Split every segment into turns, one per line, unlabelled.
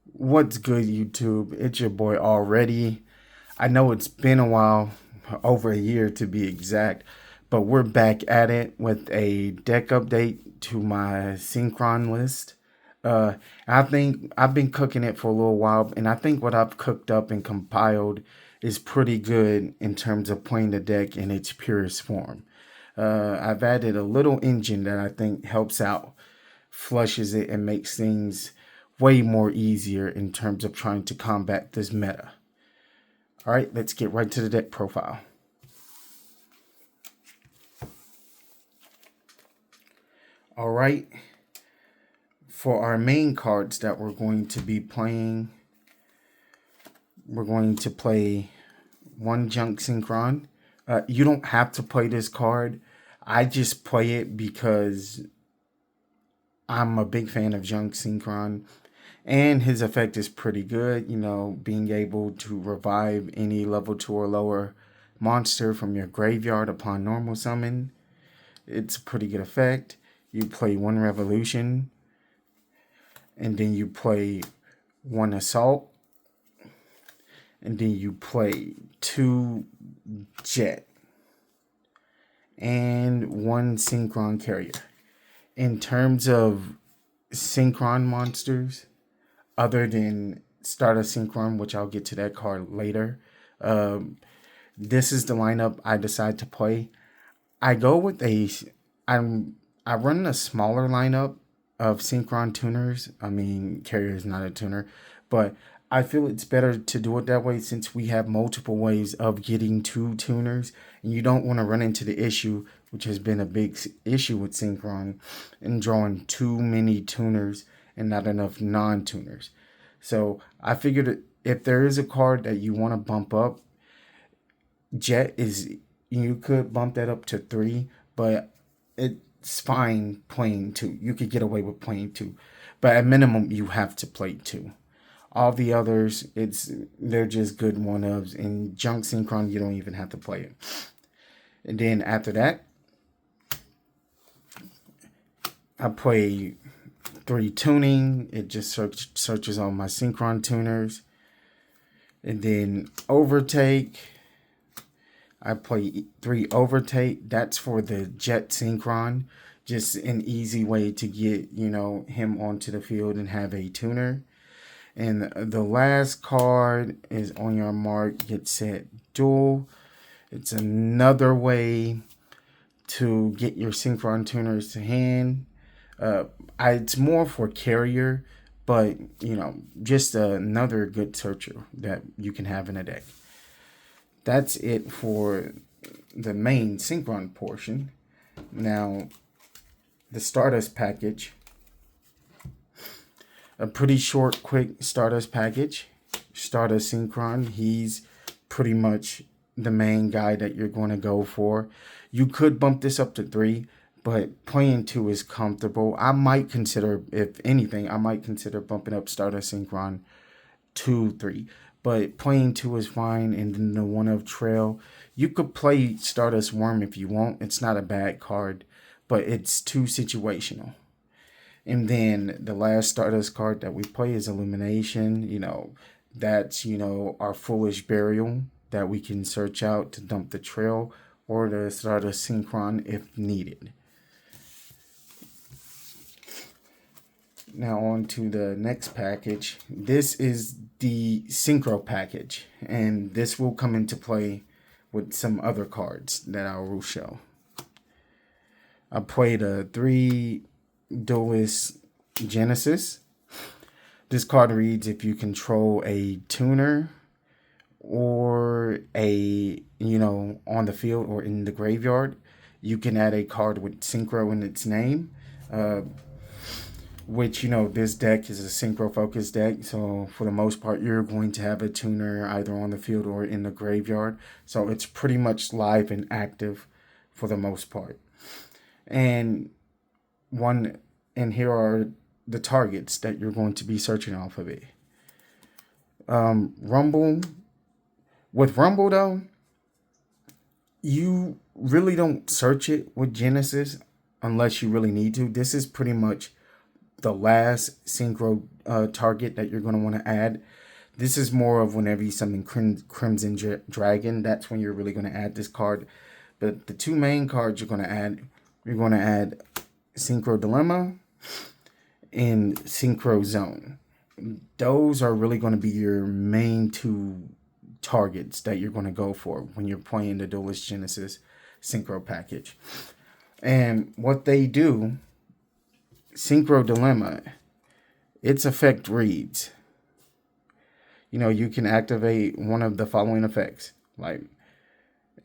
What's good, YouTube? It's your boy already. I know it's been a while, over a year to be exact, but we're back at it with a deck update to my Synchron list. Uh, I think I've been cooking it for a little while, and I think what I've cooked up and compiled is pretty good in terms of playing the deck in its purest form. I've added a little engine that I think helps out, flushes it, and makes things way more easier in terms of trying to combat this meta. All right, let's get right to the deck profile. All right, for our main cards that we're going to be playing, we're going to play one Junk Synchron. You don't have to play this card. I just play it because I'm a big fan of Junk Synchron, and his effect is pretty good. You know, being able to revive any level 2 or lower monster from your graveyard upon normal summon. It's a pretty good effect. You play one Revolution, and then you play one Assault, and then you play two Jet, and one Synchron Carrier. In terms of Synchron monsters, other than Stardust Synchron, which I'll get to that card later, this is the lineup I decide to play. I go with I run a smaller lineup of Synchron tuners. I mean, Carrier is not a tuner, but I feel it's better to do it that way since we have multiple ways of getting two tuners, and you don't want to run into the issue, which has been a big issue with Synchron, in drawing too many tuners and not enough non-tuners. So I figured if there is a card that you want to bump up, Jet is, you could bump that up to 3, but it's fine playing 2. You could get away with playing 2, but at minimum you have to play 2. All the others, they're just good one-ofs. In Junk Synchron, you don't even have to play it. And then after that, I play 3 tuning. It just searches on my Synchron tuners. And then Overtake. I play 3 Overtake. That's for the Jet Synchron. Just an easy way to get, him onto the field and have a tuner. And the last card is On Your Mark, Get Set, Duel. It's another way to get your Synchron tuners to hand. It's more for carrier, but just another good searcher that you can have in a deck. That's it for the main Synchron portion. Now, the Stardust package. A pretty short, quick Stardust package. Stardust Synchron. He's pretty much the main guy that you're going to go for. You could bump this up to 3, but playing 2 is comfortable. I might consider, if anything, bumping up Stardust Synchron to 3. But playing 2 is fine, and then the one of Trail. You could play Stardust Worm if you want. It's not a bad card, but it's too situational. And then the last Stardust card that we play is Illumination. That's, our Foolish Burial that we can search out to dump the Trail or the Stardust Synchron if needed. Now on to the next package. This is the Synchro package, and this will come into play with some other cards that I will show. I played a 3 Duelist Genesis. This card reads, if you control a tuner or on the field or in the graveyard, you can add a card with Synchro in its name. Which, this deck is a Synchro focused deck. So for the most part, you're going to have a tuner either on the field or in the graveyard. So it's pretty much live and active for the most part. And here are the targets that you're going to be searching off of it. Rumble. With Rumble, though, you really don't search it with Genesis unless you really need to. This is pretty much the last synchro target that you're going to want to add. This is more of whenever you summon Crimson Dragon. That's when you're really going to add this card. But the two main cards you're going to add Synchro Dilemma and Synchro Zone. Those are really going to be your main two targets that you're going to go for when you're playing the Duelist Genesis Synchro package. And what they do, Synchro Dilemma, its effect reads, you can activate one of the following effects. Like,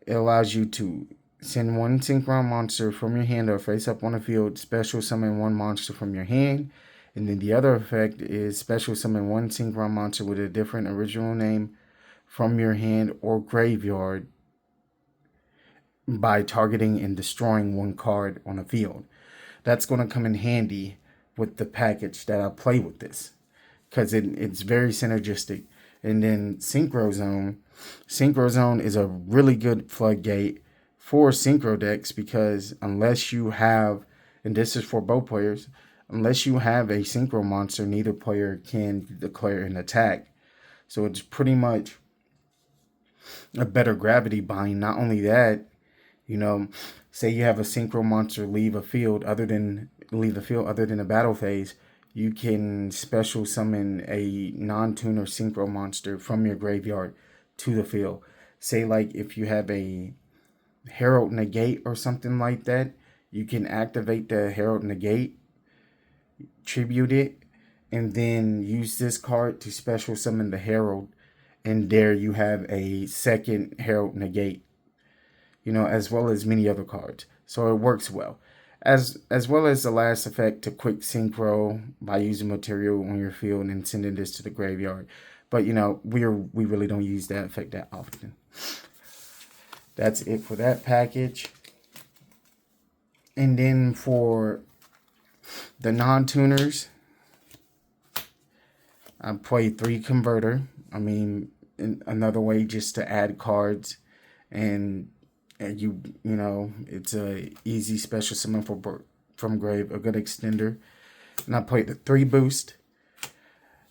it allows you to send one Synchron monster from your hand or face up on the field, special summon one monster from your hand. And then the other effect is special summon one Synchron monster with a different original name from your hand or graveyard by targeting and destroying one card on the field. That's going to come in handy with the package that I play with this, because it's very synergistic. And then Synchro Zone. Synchro Zone is a really good floodgate for synchro decks, because unless you have, and this is for both players, unless you have a synchro monster, neither player can declare an attack. So it's pretty much a better gravity bind. Not only that, say you have a synchro monster leave the field other than a battle phase, you can special summon a non-tuner synchro monster from your graveyard to the field. Say like if you have a Herald Negate or something like that, you can activate the Herald Negate, tribute it, and then use this card to special summon the Herald, and there you have a second Herald Negate, as well as many other cards. So it works well. As well as the last effect to quick synchro by using material on your field and sending this to the graveyard. But we really don't use that effect that often. That's it for that package. And then for the non-tuners, I play 3 Converter. I mean, another way just to add cards, and it's a easy special summon from grave, a good extender. And I played the 3 Boost.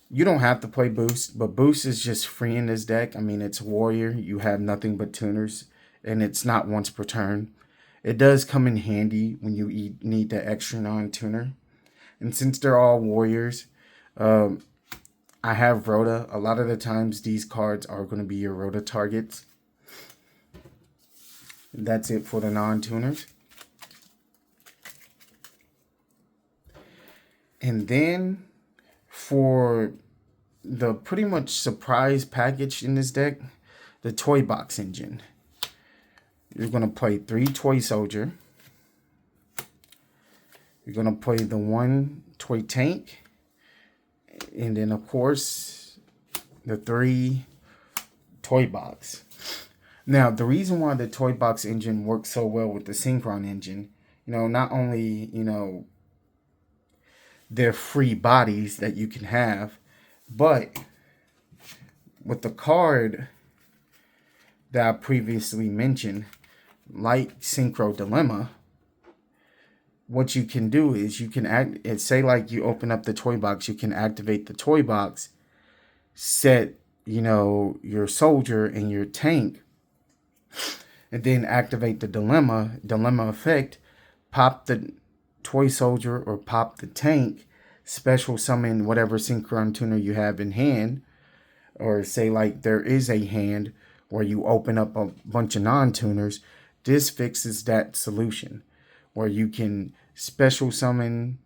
You don't have to play Boost, but Boost is just free in this deck. I mean, it's Warrior. You have nothing but tuners, and it's not once per turn. It does come in handy when you need the extra non-tuner. And since they're all Warriors, I have Rhoda. A lot of the times, these cards are going to be your Rhoda targets. That's it for the non-tuners. And then for the pretty much surprise package in this deck, the Toy Box Engine. You're going to play 3 Toy Soldier. You're going to play the 1 Toy Tank. And then, of course, the 3 Toy Box. Now, the reason why the Toy Box Engine works so well with the Synchron engine, not only, they're free bodies that you can have, but with the card that I previously mentioned, like Synchro Dilemma, what you can do is you can say like you open up the toy box, you can activate the toy box, set, your soldier and your tank, and then activate the dilemma effect, pop the toy soldier or pop the tank, special summon whatever Synchron tuner you have in hand, or say like there is a hand where you open up a bunch of non-tuners. This fixes that solution where you can special summon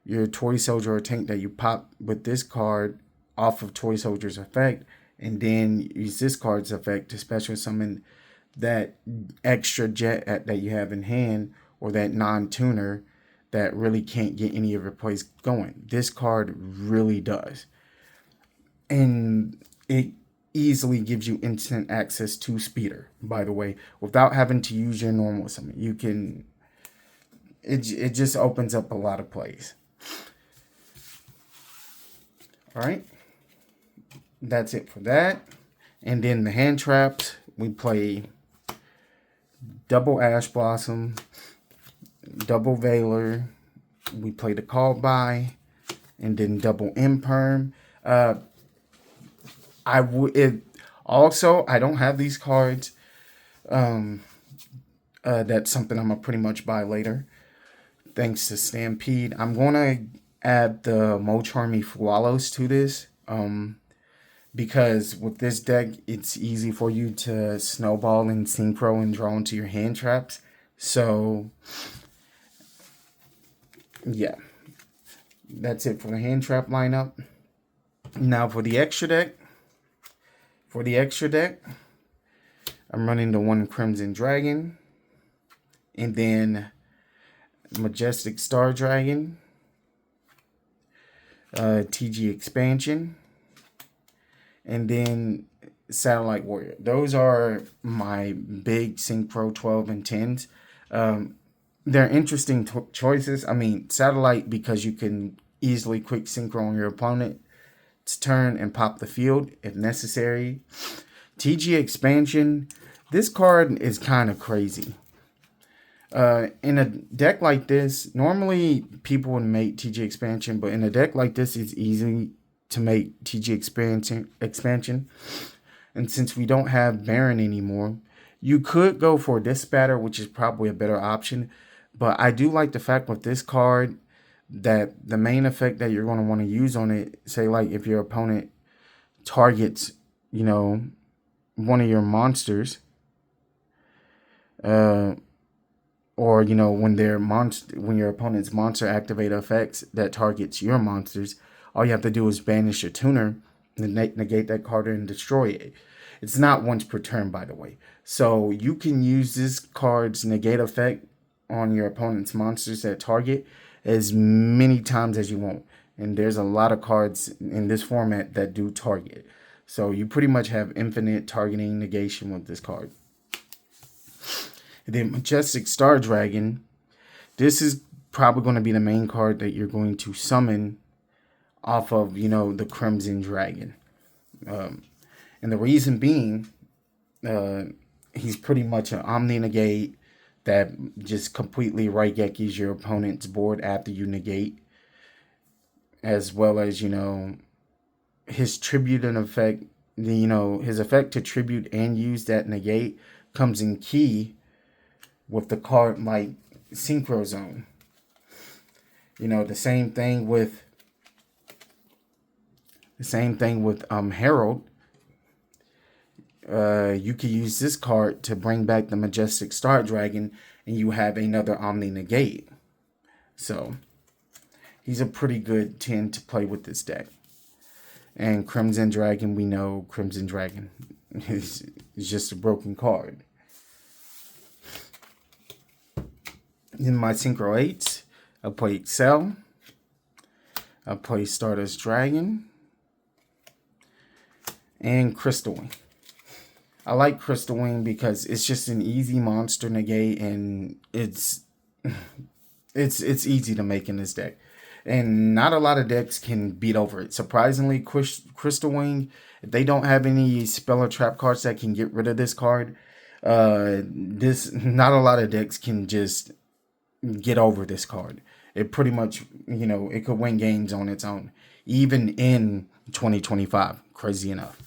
your toy soldier or tank that you pop with this card off of toy soldier's effect, and then use this card's effect to special summon that extra jet that you have in hand, or that non-tuner that really can't get any of your plays going. This card really does. And it easily gives you instant access to Speeder, by the way, without having to use your normal summon. You can, it just opens up a lot of plays. All right. That's it for that. And then the hand traps, we play double Ash Blossom, double Veiler, we play the call by, and then double imperm. Uh, I would it also. I don't have these cards. That's something I'm gonna pretty much buy later, thanks to Stampede. I'm gonna add the Mocharmy Fualos to this. Because with this deck, it's easy for you to snowball and synchro and draw into your hand traps. So, yeah, that's it for the hand trap lineup. Now for the extra deck. I'm running the one Crimson Dragon, and then Majestic Star Dragon, TG Expansion, and then Satellite Warrior. Those are my big Synchro 12 and 10s. They're interesting choices. I mean, Satellite, because you can easily quick synchro on your opponent's turn and pop the field if necessary. TG Expansion, this card is kind of crazy. In a deck like this, normally people would make TG Expansion, but in a deck like this, it's easy to make TG Expansion. And since we don't have Baron anymore, you could go for Dispatter, which is probably a better option. But I do like the fact with this card that the main effect that you're going to want to use on it, say like if your opponent targets, one of your monsters, or when when your opponent's monster activate effects that targets your monsters, all you have to do is banish your tuner, negate that card and destroy it. It's not once per turn, by the way. So you can use this card's negate effect on your opponent's monsters that target as many times as you want. And there's a lot of cards in this format that do target. So you pretty much have infinite targeting negation with this card. And then Majestic Star Dragon. This is probably going to be the main card that you're going to summon off of, the Crimson Dragon. And the reason being, he's pretty much an Omni Negate that just completely right-gekis your opponent's board after you negate. As well as, his tribute and effect, his effect to tribute and use that negate comes in key with the card like Synchro Zone. The same thing with Herald. You can use this card to bring back the Majestic Star Dragon, and you have another Omni Negate. So he's a pretty good 10 to play with this deck. And Crimson Dragon, we know Crimson Dragon is just a broken card. In my Synchro 8s, I play Excel. I play Stardust Dragon. And Crystal Wing. I like Crystal Wing because it's just an easy monster negate, and it's easy to make in this deck. And not a lot of decks can beat over it. Surprisingly, Crystal Wing, if they don't have any spell or trap cards that can get rid of this card, not a lot of decks can just get over this card. It pretty much, it could win games on its own, even in 2025. Crazy enough.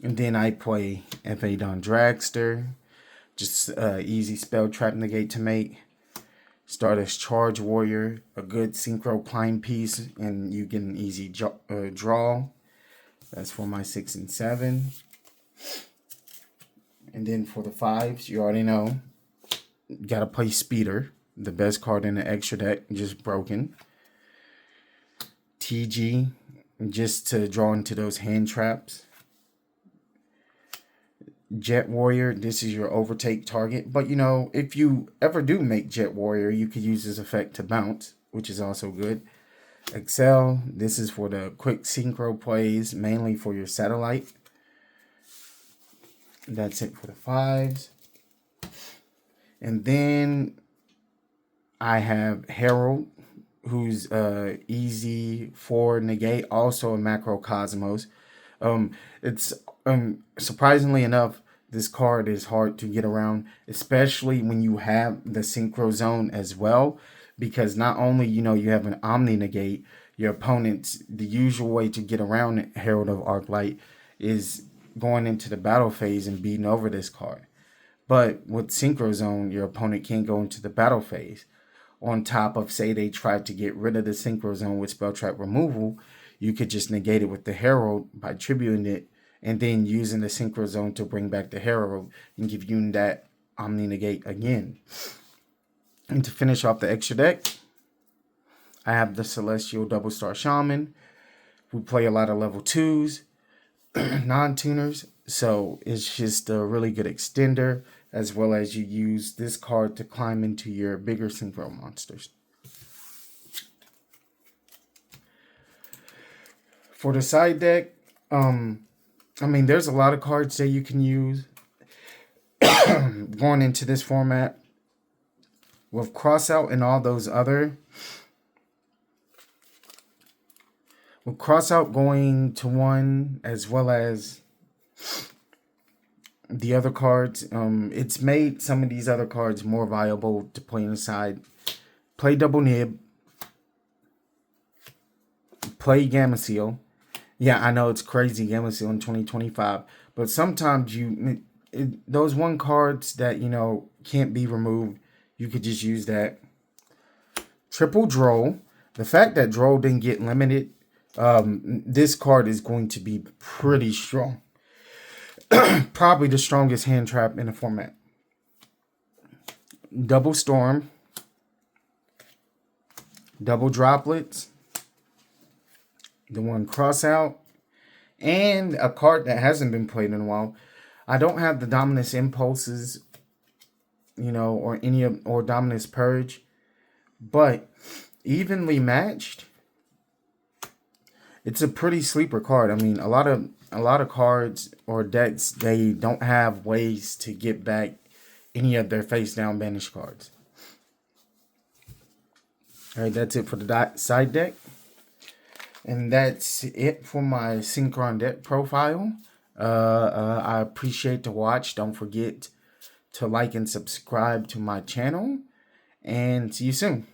And then I play Evadon Dragster. Just easy spell trap negate to make. Stardust Charge Warrior. A good Synchro climb piece. And you get an easy draw. That's for my 6 and 7. And then for the 5s, you already know. Gotta play Speeder. The best card in the extra deck. Just broken. TG. Just to draw into those hand traps. Jet Warrior, this is your overtake target. But, if you ever do make Jet Warrior, you could use this effect to bounce, which is also good. Excel, this is for the quick synchro plays, mainly for your satellite. That's it for the 5s. And then I have Herald, who's easy for negate, also a macrocosmos. It's surprisingly enough, This card is hard to get around, especially when you have the Synchro Zone as well, because not only, you have an Omni Negate, your opponent's, the usual way to get around Herald of Arclight is going into the battle phase and beating over this card. But with Synchro Zone, your opponent can't go into the battle phase. On top of, say, they tried to get rid of the Synchro Zone with spell trap removal, you could just negate it with the Herald by tributing it and then using the Synchro Zone to bring back the Herald and give you that Omni Negate again. And to finish off the extra deck, I have the Celestial Double Star Shaman. We play a lot of level 2s, non-tuners, so it's just a really good extender, as well as you use this card to climb into your bigger Synchro monsters. For the side deck, there's a lot of cards that you can use going into this format. With Crossout and all those other, with Crossout going to 1, as well as the other cards, it's made some of these other cards more viable to play inside. Play Double Nib. Play Gamma Seal. Yeah, I know it's crazy, Gamma Seal in 2025, but sometimes those one cards that, can't be removed, you could just use that. Triple Droll. The fact that Droll didn't get limited, this card is going to be pretty strong. Probably the strongest hand trap in the format. Double Storm. Double Droplets. The one Crossout. And a card that hasn't been played in a while. I don't have the Dominus Impulses, or Dominus Purge, but Evenly Matched, it's a pretty sleeper card. A lot of cards or decks, they don't have ways to get back any of their face down banished cards. All right, that's it for the side deck, and that's it for my Synchron deck profile. I appreciate the watch. Don't forget to like and subscribe to my channel, and see you soon.